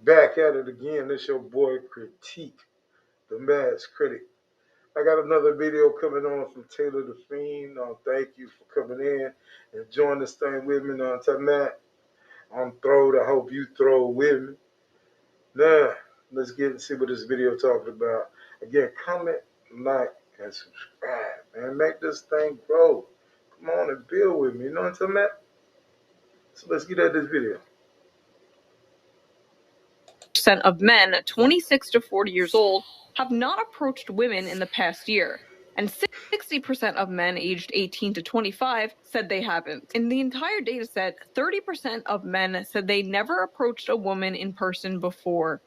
Back at it again. This your boy Critique, the Mass Critic. I got another video coming on from Taylor the Fiend. Thank you for coming in and joining this thing with me. Tonight, I'm throwed. I hope you throw with me. Now, let's get and see what this video talking about. Again, comment, like, and subscribe, man. Make this thing grow. Come on and build with me. You know what I'm talking about? So let's get at this video. Percent of men 26 to 40 years old have not approached women in the past year, and 60% of men aged 18 to 25 said they haven't. In the entire data set, 30% of men said they never approached a woman in person before.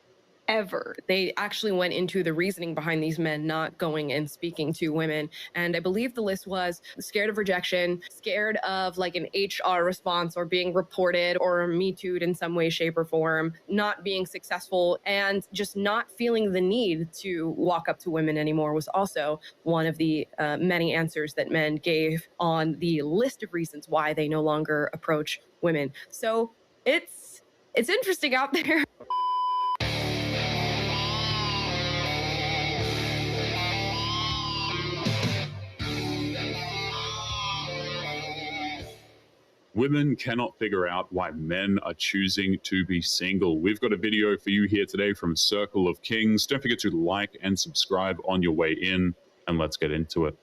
Ever. They actually went into the reasoning behind these men not going and speaking to women. And I believe the list was scared of rejection, scared of like an HR response or being reported or Me Too'd in some way, shape, or form, not being successful, and just not feeling the need to walk up to women anymore was also one of the many answers that men gave on the list of reasons why they no longer approach women. So it's interesting out there. Women cannot figure out why men are choosing to be single. We've got a video for you here today from Circle of Kings. Don't forget to like and subscribe on your way in, and let's get into it.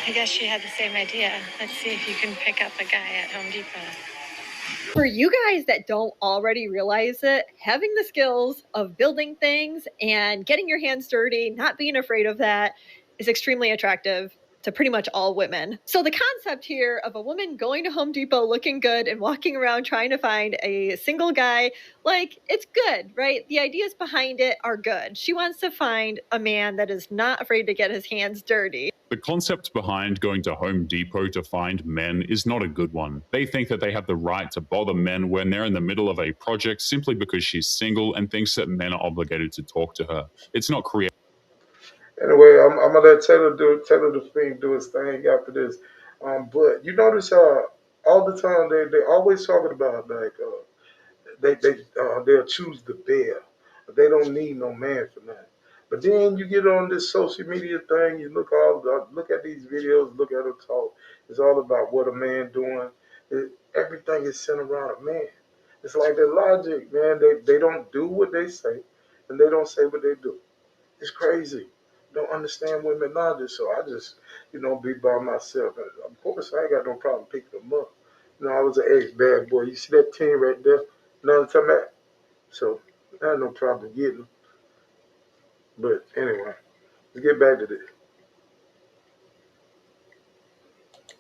I guess she had the same idea. Let's see if you can pick up a guy at Home Depot. For you guys that don't already realize it, having the skills of building things and getting your hands dirty, not being afraid of that, is extremely attractive to pretty much all women. So the concept here of a woman going to Home Depot looking good and walking around trying to find a single guy, like, it's good, right? The ideas behind it are good. She wants to find a man that is not afraid to get his hands dirty. The concept behind going to Home Depot to find men is not a good one. They think that they have the right to bother men when they're in the middle of a project simply because she's single and thinks that men are obligated to talk to her. It's not creative. Anyway, I'm gonna let Taylor the Fiend do his thing after this. But you notice how all the time they always talking about like they'll choose the bear. They don't need no man for nothing. But then you get on this social media thing, you look at these videos, look at them talk. It's all about what a man doing. Everything is centered around a man. It's like their logic, man. They don't do what they say, and they don't say what they do. It's crazy. Don't understand women logic, so I just, be by myself. And of course, I ain't got no problem picking them up. I was an ex-bad boy. You see that team right there? You know what I'm talking about? So I had no problem getting them. But anyway, let's get back to this.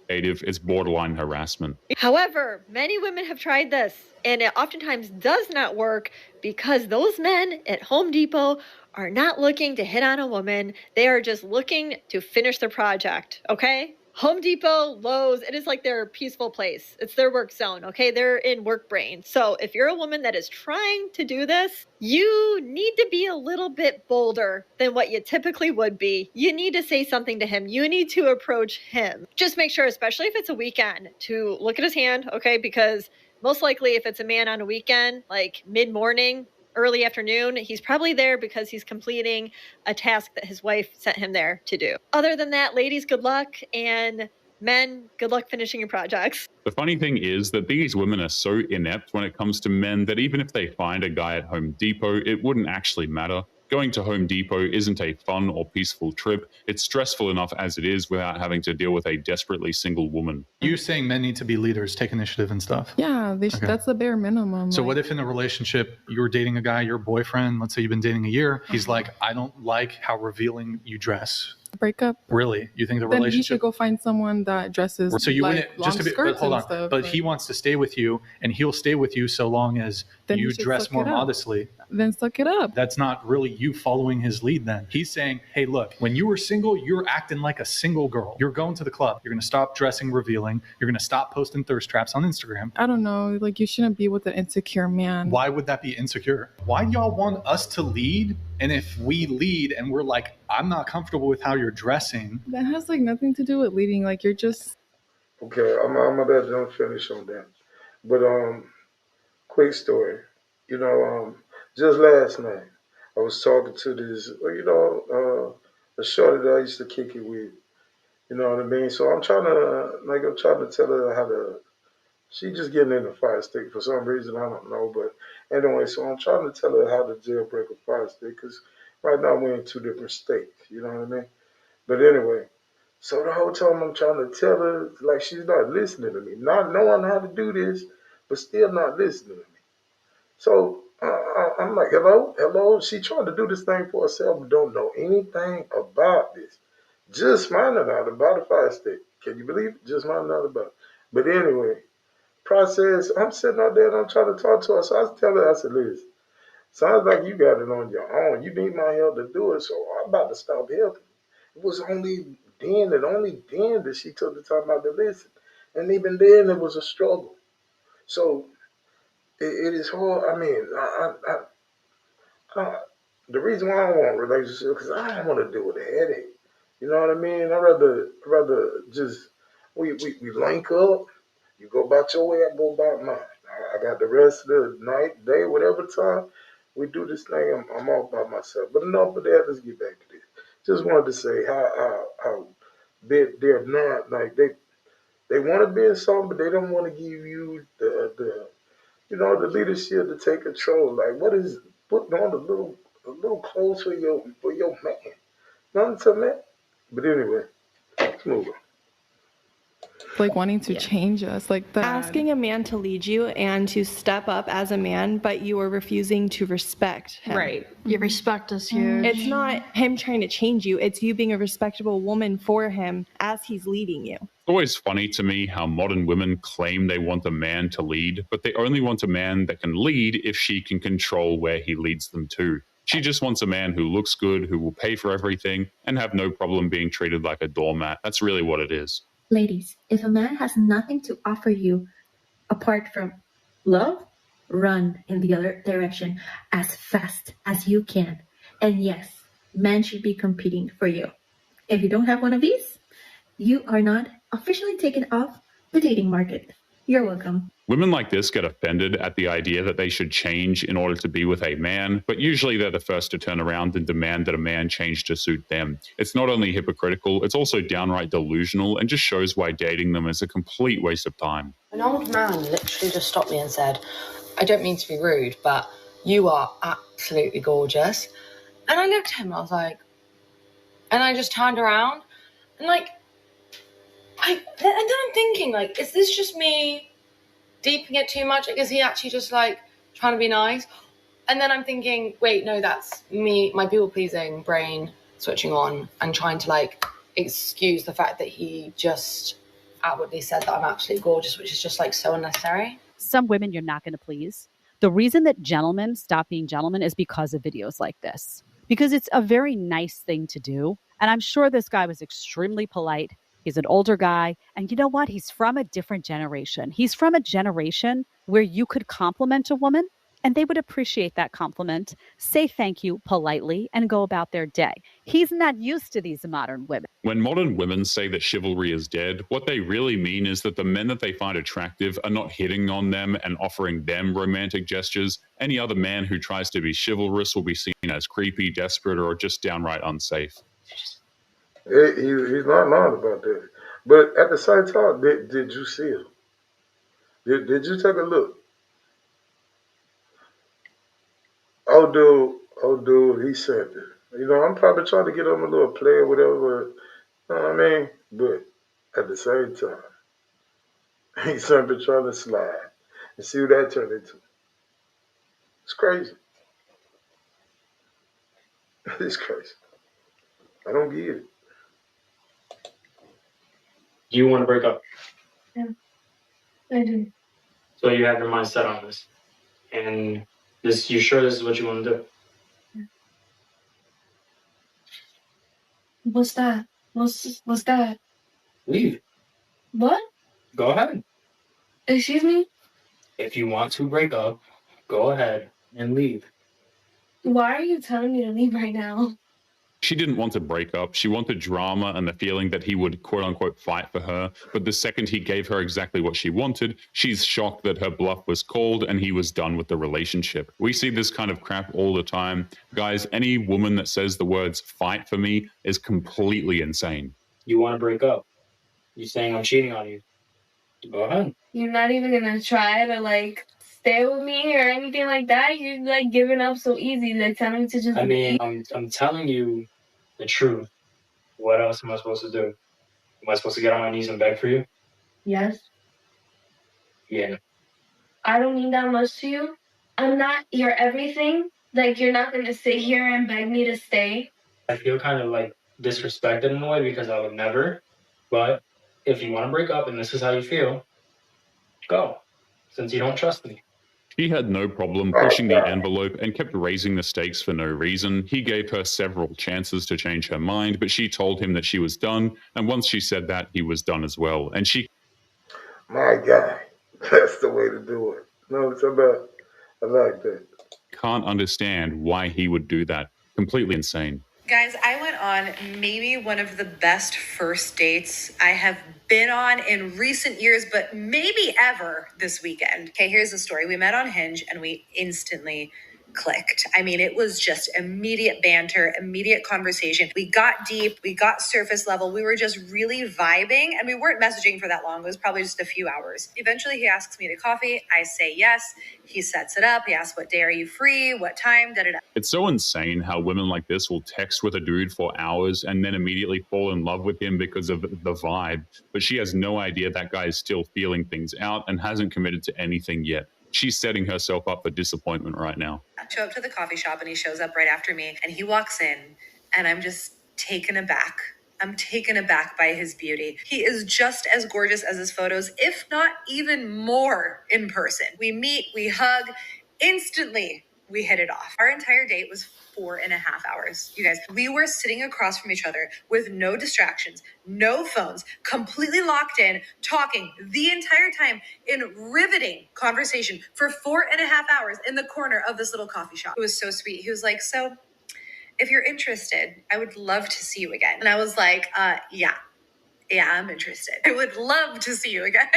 It's borderline harassment. However, many women have tried this, and it oftentimes does not work because those men at Home Depot are not looking to hit on a woman. They are just looking to finish their project, okay? Home Depot, Lowe's, it is like their peaceful place. It's their work zone, okay? They're in work brain. So if you're a woman that is trying to do this, you need to be a little bit bolder than what you typically would be. You need to say something to him. You need to approach him. Just make sure, especially if it's a weekend, to look at his hand, okay? Because most likely if it's a man on a weekend, like mid-morning, early afternoon, he's probably there because he's completing a task that his wife sent him there to do. Other than that, ladies, good luck, and men, good luck finishing your projects. The funny thing is that these women are so inept when it comes to men that even if they find a guy at Home Depot, it wouldn't actually matter. Going to Home Depot isn't a fun or peaceful trip. It's stressful enough as it is without having to deal with a desperately single woman. You saying men need to be leaders, take initiative and stuff? Yeah, that's the bare minimum. So what if in a relationship, you're dating a guy, your boyfriend, let's say you've been dating a year, he's like, I don't like how revealing you dress. Break up. Really? You think the then relationship? Then he should go find someone that dresses so you like wouldn't just to be, but hold on. Stuff, but he wants to stay with you, and he'll stay with you so long as you dress more modestly. Then suck it up. That's not really you following his lead then. He's saying, hey, look, when you were single, you're acting like a single girl. You're going to the club. You're going to stop dressing revealing. You're going to stop posting thirst traps on Instagram. I don't know. Like, you shouldn't be with an insecure man. Why would that be insecure? Why do y'all want us to lead? And if we lead and we're like, I'm not comfortable with how you're dressing. That has like nothing to do with leading. Like, you're just. Okay, I'm gonna let them finish on that. But quick story. You know, just last night, I was talking to this, a shorty that I used to kick it with. You know what I mean? So I'm trying to tell her how to. She just getting in the fire stick for some reason. I don't know, but anyway, so I'm trying to tell her how to jailbreak a fire stick because right now we're in two different states. You know what I mean? But anyway, so the whole time I'm trying to tell her, like she's not listening to me, not knowing how to do this, but still not listening to me. So I'm like, hello, hello. She trying to do this thing for herself, but don't know anything about this. Just finding out about a fire stick. Can you believe it? Just finding out about it. But anyway, process. I'm sitting out there and I'm trying to talk to her. So I tell her, I said, listen, sounds like you got it on your own. You need my help to do it. So I'm about to stop helping. It was only then that she took the time out to listen. And even then, it was a struggle. So it is hard. I mean, I, the reason why I don't want a relationship because I don't want to deal with a headache. You know what I mean? I rather just we link up. You go about your way, I go about mine. I got the rest of the night, day, whatever time we do this thing. I'm all by myself. But enough of that. Let's get back to this. Just wanted to say how they're not like they want to be in something, but they don't want to give you the leadership to take control. Like what is putting on a little clothes for your man? Nothing to that. But anyway, let's move on. like wanting to change us like that. Asking a man to lead you and to step up as a man, but you are refusing to respect him. Right. Your respect is huge. It's not him trying to change you, it's you being a respectable woman for him as he's leading you. It's always funny to me how modern women claim they want a man to lead, but they only want a man that can lead if she can control where he leads them to. She just wants a man who looks good, who will pay for everything, and have no problem being treated like a doormat. That's really what it is. Ladies, if a man has nothing to offer you apart from love, run in the other direction as fast as you can. And yes, men should be competing for you. If you don't have one of these, you are not officially taken off the dating market. You're welcome. Women like this get offended at the idea that they should change in order to be with a man, but usually they're the first to turn around and demand that a man change to suit them. It's not only hypocritical, it's also downright delusional and just shows why dating them is a complete waste of time. An old man literally just stopped me and said, I don't mean to be rude, but you are absolutely gorgeous. And I looked at him and I was like, and I just turned around and then I'm thinking, like, is this just me deeping it too much? Like, is he actually just like trying to be nice? And then I'm thinking, wait, no, that's me, my people-pleasing brain switching on and trying to like excuse the fact that he just outwardly said that I'm absolutely gorgeous, which is just like so unnecessary. Some women you're not going to please. The reason that gentlemen stop being gentlemen is because of videos like this, because it's a very nice thing to do. And I'm sure this guy was extremely polite. He's an older guy. And you know what? He's from a different generation. He's from a generation where you could compliment a woman and they would appreciate that compliment, say thank you politely, and go about their day. He's not used to these modern women. When modern women say that chivalry is dead, what they really mean is that the men that they find attractive are not hitting on them and offering them romantic gestures. Any other man who tries to be chivalrous will be seen as creepy, desperate, or just downright unsafe. He's not lying about that. But at the same time, did you see him? Did you take a look? Oh dude, he sent it. I'm probably trying to get him a little play or whatever, but, you know what I mean? But at the same time, he's simply trying to slide and see what that turned into. It's crazy. It's crazy. I don't get it. You want to break up? Yeah, I do. So you have your mind set on this. And you sure this is what you want to do? Yeah. What's that? What's that? Leave. What? Go ahead. Excuse me? If you want to break up, go ahead and leave. Why are you telling me to leave right now? She didn't want to break up. She wanted drama and the feeling that he would quote unquote fight for her. But the second he gave her exactly what she wanted, she's shocked that her bluff was called and he was done with the relationship. We see this kind of crap all the time. Guys, any woman that says the words fight for me is completely insane. You want to break up? You saying I'm cheating on you? Go ahead. You're not even gonna try to like stay with me or anything like that. You're like giving up so easy. Like telling me to just. I mean, I'm telling you the truth. What else am I supposed to do? Am I supposed to get on my knees and beg for you? Yes. Yeah. I don't mean that much to you. I'm not your everything. Like you're not gonna sit here and beg me to stay. I feel kind of like disrespected in a way because I would never. But if you want to break up and this is how you feel, go. Since you don't trust me. He had no problem pushing the envelope and kept raising the stakes for no reason. He gave her several chances to change her mind, but she told him that she was done. And once she said that, he was done as well. And she... My guy, that's the way to do it. No, it's about, I like that. Can't understand why he would do that. Completely insane. Guys, I went on maybe one of the best first dates I have been on in recent years, but maybe ever this weekend. Okay, here's the story. We met on Hinge and we instantly clicked. I mean, it was just immediate banter, immediate conversation. We got deep, we got surface level. We were just really vibing and we weren't messaging for that long. It was probably just a few hours. Eventually he asks me to coffee. I say yes. He sets it up. He asks, what day are you free? What time? Da-da-da. It's so insane how women like this will text with a dude for hours and then immediately fall in love with him because of the vibe. But she has no idea that guy is still feeling things out and hasn't committed to anything yet. She's setting herself up for disappointment right now. I show up to the coffee shop and he shows up right after me and he walks in and I'm just taken aback. I'm taken aback by his beauty. He is just as gorgeous as his photos, if not even more in person. We meet, we hug, instantly we hit it off. Our entire date was 4.5 hours. You guys, we were sitting across from each other with no distractions, no phones, completely locked in, talking the entire time in riveting conversation for 4.5 hours in the corner of this little coffee shop. It was so sweet. He was like, so if you're interested, I would love to see you again. And I was like, yeah, I'm interested. I would love to see you again.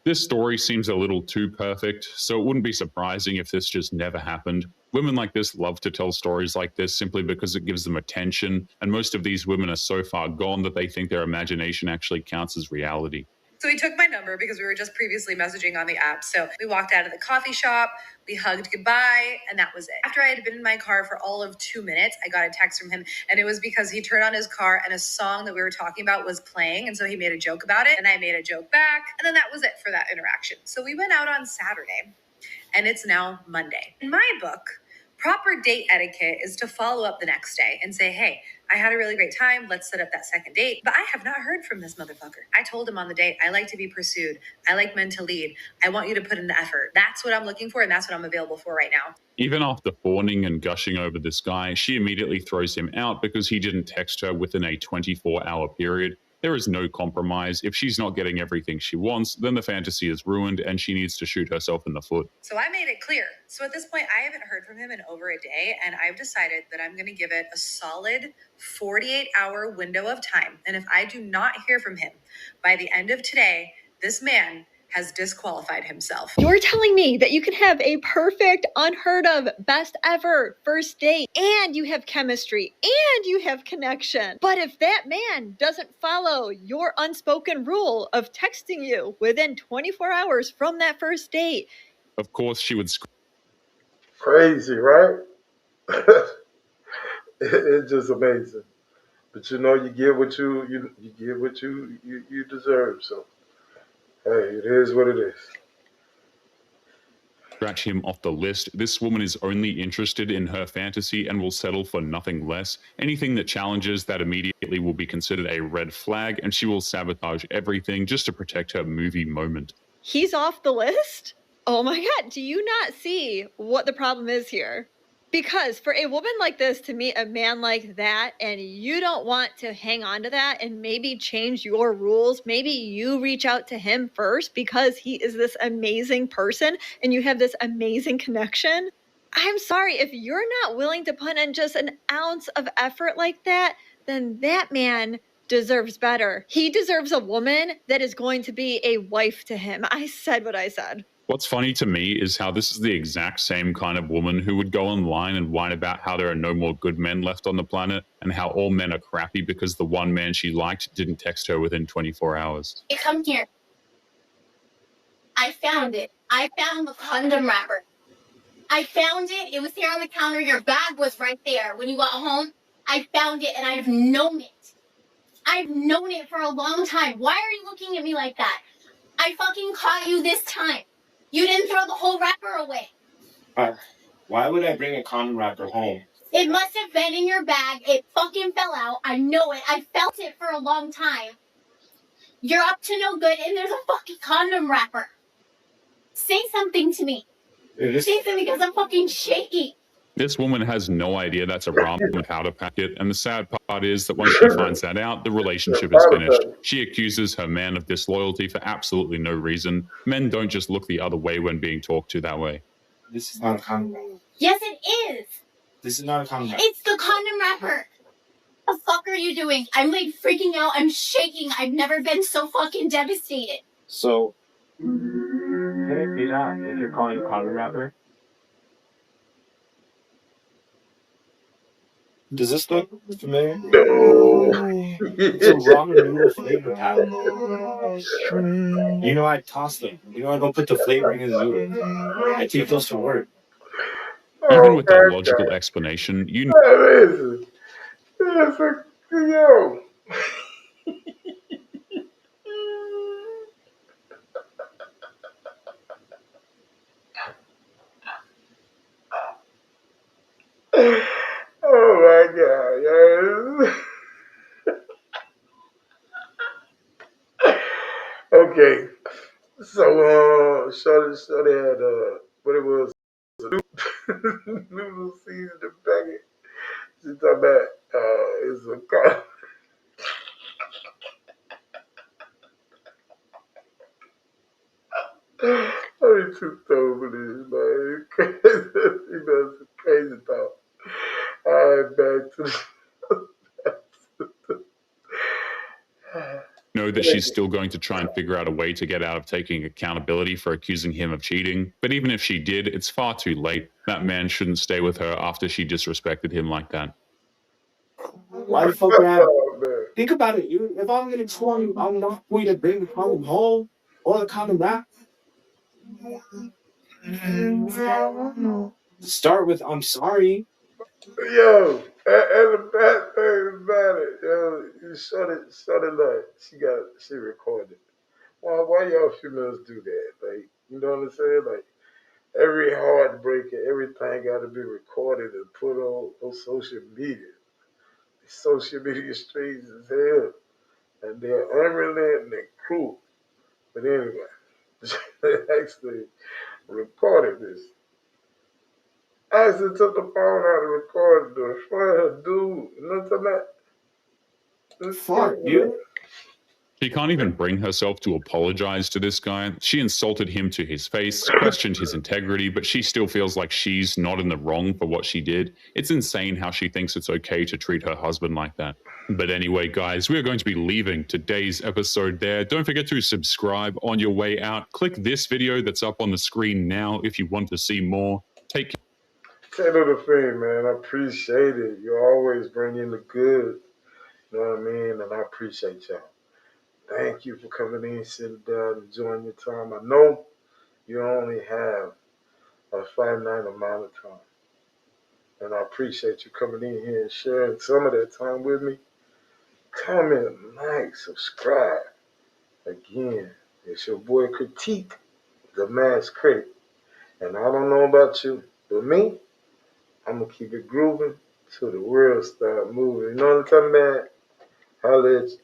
This story seems a little too perfect, so it wouldn't be surprising if this just never happened. Women like this love to tell stories like this simply because it gives them attention, and most of these women are so far gone that they think their imagination actually counts as reality. So he took my number because we were just previously messaging on the app. So we walked out of the coffee shop, we hugged goodbye, and that was it. After I had been in my car for all of 2 minutes, I got a text from him, and it was because he turned on his car and a song that we were talking about was playing, and so he made a joke about it, and I made a joke back, and then that was it for that interaction. So we went out on Saturday, and it's now Monday. In my book, proper date etiquette is to follow up the next day and say, hey, I had a really great time. Let's set up that second date. But I have not heard from this motherfucker. I told him on the date, I like to be pursued. I like men to lead. I want you to put in the effort. That's what I'm looking for, and that's what I'm available for right now. Even after fawning and gushing over this guy, she immediately throws him out because he didn't text her within a 24-hour period. There is no compromise. If she's not getting everything she wants, then the fantasy is ruined and she needs to shoot herself in the foot. So I made it clear. So at this point, I haven't heard from him in over a day, and I've decided that I'm going to give it a solid 48-hour window of time. And if I do not hear from him by the end of today, this man has disqualified himself. You're telling me that you can have a perfect, unheard of, best ever first date, and you have chemistry, and you have connection. But if that man doesn't follow your unspoken rule of texting you within 24 hours from that first date, of course she would scream. Crazy, right? It's just amazing. But you know, you get what you get what you deserve. So hey, it is what it is. Scratch him off the list. This woman is only interested in her fantasy and will settle for nothing less. Anything that challenges that immediately will be considered a red flag, and she will sabotage everything just to protect her movie moment. he's off the list? Oh my God, do you not see what the problem is here? Because for a woman like this to meet a man like that and you don't want to hang on to that and maybe change your rules, maybe you reach out to him first because he is this amazing person and you have this amazing connection. I'm sorry, if you're not willing to put in just an ounce of effort like that, then that man deserves better. He deserves a woman that is going to be a wife to him. I said what I said. What's funny to me is how this is the exact same kind of woman who would go online and whine about how there are no more good men left on the planet and how all men are crappy because the one man she liked didn't text her within 24 hours. Come here. I found it. I found the condom wrapper. I found it. It was here on the counter. Your bag was right there when you got home. I found it and I've known it. I've known it for a long time. Why are you looking at me like that? I fucking caught you this time. You didn't throw the whole wrapper away. Why would I bring a condom wrapper home? It must have been in your bag. It fucking fell out. I know it. I felt it for a long time. You're up to no good and there's a fucking condom wrapper. Say something to me. Say something because I'm fucking shaky. This woman has no idea that's a ramen powder packet, and the sad part is that once she finds that out, the relationship is finished. She accuses her man of disloyalty for absolutely no reason. Men don't just look the other way when being talked to that way. This is not a condom wrapper. Yes, it is. This is not a condom wrapper. It's the condom wrapper. What the fuck are you doing? I'm like freaking out. I'm shaking. I've never been so fucking devastated. So, can it be that if you're calling a condom wrapper? Does this look familiar? No. It's a ramen noodle flavor packet. You know I toss them. You know I don't put the flavoring in the noodle. I take those to work. Even with that logical explanation, you know. Listen. Yo. Oh my God, yes. Okay. So Shorty had what it was, noodle seasoning packet. She talking about it's a car. I'm too stupid for this, man. He does some crazy talk. Alright, back to the know that she's still going to try and figure out a way to get out of taking accountability for accusing him of cheating. But even if she did, it's far too late. That man shouldn't stay with her after she disrespected him like that. Why the fuck would I? Think about it. If I'm gonna tell you, I'm not going to bring the condom home or the condom wrap. Start with I'm sorry. Yo, and the bad thing about it, yo, you shut it like she recorded. Why y'all females do that? Like, you know what I'm saying? Like, every heartbreak and everything got to be recorded and put on social media. Social media streets as hell, and they're unrelenting and cruel. But anyway, they actually recorded this. I actually took the phone out and recorded the front of her dude. You know what I'm talking about? Fuck you. She can't even bring herself to apologize to this guy. She insulted him to his face, questioned his integrity, but she still feels like she's not in the wrong for what she did. It's insane how she thinks it's okay to treat her husband like that. But anyway, guys, we're going to be leaving today's episode there. Don't forget to subscribe on your way out. Click this video that's up on the screen now if you want to see more. Take care. Say to the friend, man, I appreciate it. You always bring in the good. You know what I mean? And I appreciate y'all. Thank you for coming in, sitting down, enjoying your time. I know you only have a finite amount of time. And I appreciate you coming in here and sharing some of that time with me. Comment, like, subscribe. Again, it's your boy Critique, the Mass Critic. And I don't know about you, but me, I'm going to keep it grooving till the world start moving. You know what I'm talking about? Holla at you.